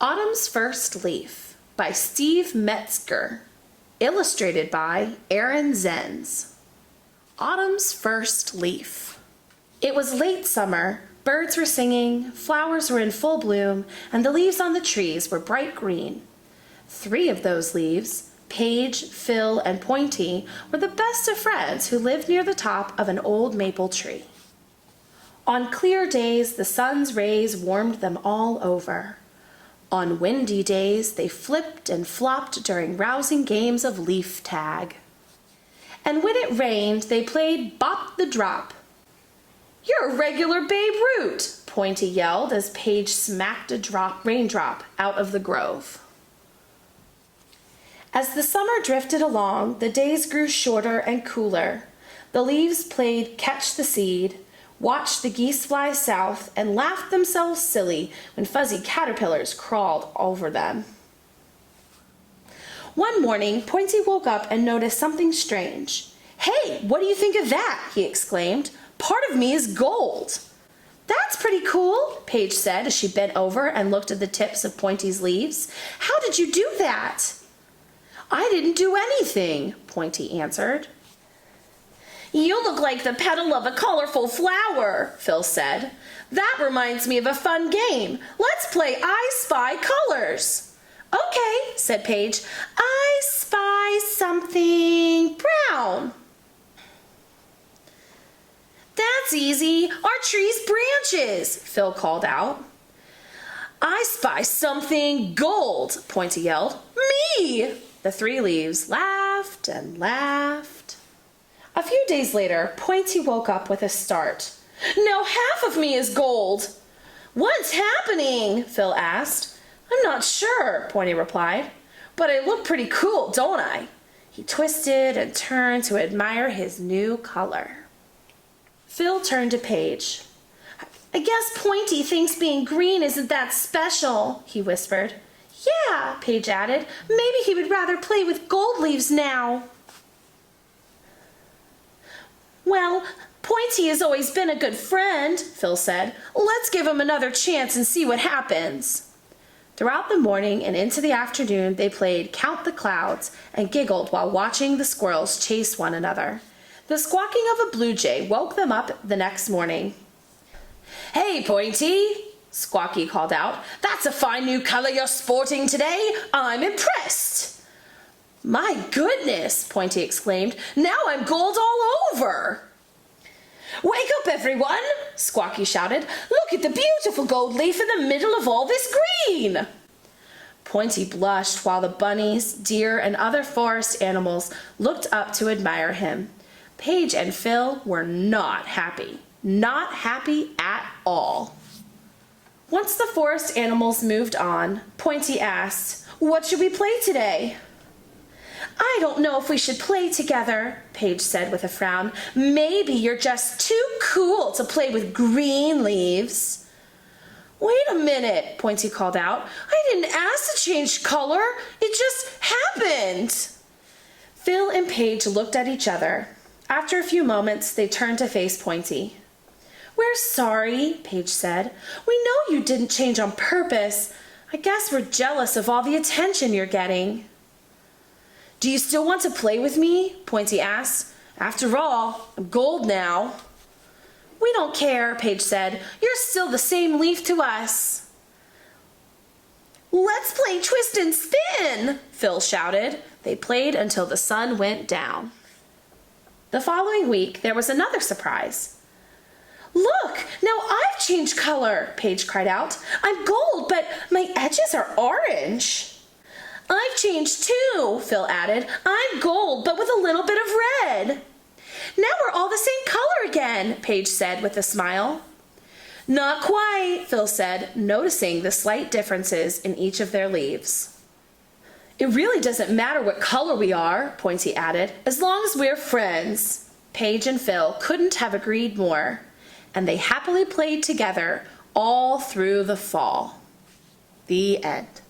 Autumn's First Leaf by Steve Metzger. Illustrated by Aaron Zenz. Autumn's First Leaf. It was late summer. Birds were singing, flowers were in full bloom, and the leaves on the trees were bright green. 3 of those leaves, Paige, Phil, and Pointy, were the best of friends who lived near the top of an old maple tree. On clear days, the sun's rays warmed them all over. On windy days, they flipped and flopped during rousing games of leaf tag. And when it rained, they played Bop the Drop. "You're a regular Babe Ruth," Pointy yelled as Paige smacked a raindrop out of the grove. As the summer drifted along, the days grew shorter and cooler. The leaves played Catch the Seed, watched the geese fly south, and laughed themselves silly when fuzzy caterpillars crawled over them. One morning, Pointy woke up and noticed something strange. "Hey, what do you think of that?" he exclaimed. "Part of me is gold." "That's pretty cool," Paige said as she bent over and looked at the tips of Pointy's leaves. "How did you do that?" "I didn't do anything," Pointy answered. "You look like the petal of a colorful flower," Phil said. "That reminds me of a fun game. Let's play I Spy Colors." "Okay," said Paige. "I spy something brown." "That's easy. Our tree's branches," Phil called out. "I spy something gold," Pointy yelled. "Me!" The 3 leaves laughed and laughed. A few days later, Pointy woke up with a start. "Now half of me is gold." "What's happening?" Phil asked. "I'm not sure," Pointy replied. "But I look pretty cool, don't I?" He twisted and turned to admire his new color. Phil turned to Paige. "I guess Pointy thinks being green isn't that special," he whispered. "Yeah," Paige added. "Maybe he would rather play with gold leaves now." "Well, Pointy has always been a good friend," Phil said. "Let's give him another chance and see what happens." Throughout the morning and into the afternoon, they played Count the Clouds and giggled while watching the squirrels chase one another. The squawking of a blue jay woke them up the next morning. "Hey, Pointy," Squawky called out. "That's a fine new color you're sporting today. I'm impressed." "My goodness," Pointy exclaimed. "Now I'm gold all over." "Wake up, everyone," Squawky shouted. "Look at the beautiful gold leaf in the middle of all this green." Pointy blushed while the bunnies, deer, and other forest animals looked up to admire him. Paige and Phil were not happy. Not happy at all. Once the forest animals moved on, Pointy asked, "What should we play today?" "I don't know if we should play together," Paige said with a frown. "Maybe you're just too cool to play with green leaves." "Wait a minute," Pointy called out. "I didn't ask to change color. It just happened." Phil and Paige looked at each other. After a few moments, they turned to face Pointy. "We're sorry," Paige said. "We know you didn't change on purpose. I guess we're jealous of all the attention you're getting." "Do you still want to play with me?" Pointy asked. "After all, I'm gold now." "We don't care," Paige said. "You're still the same leaf to us." "Let's play Twist and Spin," Phil shouted. They played until the sun went down. The following week, there was another surprise. "Look, now I've changed color," Paige cried out. "I'm gold, but my edges are orange." "I've changed too," Phil added. "I'm gold, but with a little bit of red." "Now we're all the same color again," Paige said with a smile. "Not quite," Phil said, noticing the slight differences in each of their leaves. "It really doesn't matter what color we are," Pointy added, "as long as we're friends." Paige and Phil couldn't have agreed more, and they happily played together all through the fall. The end.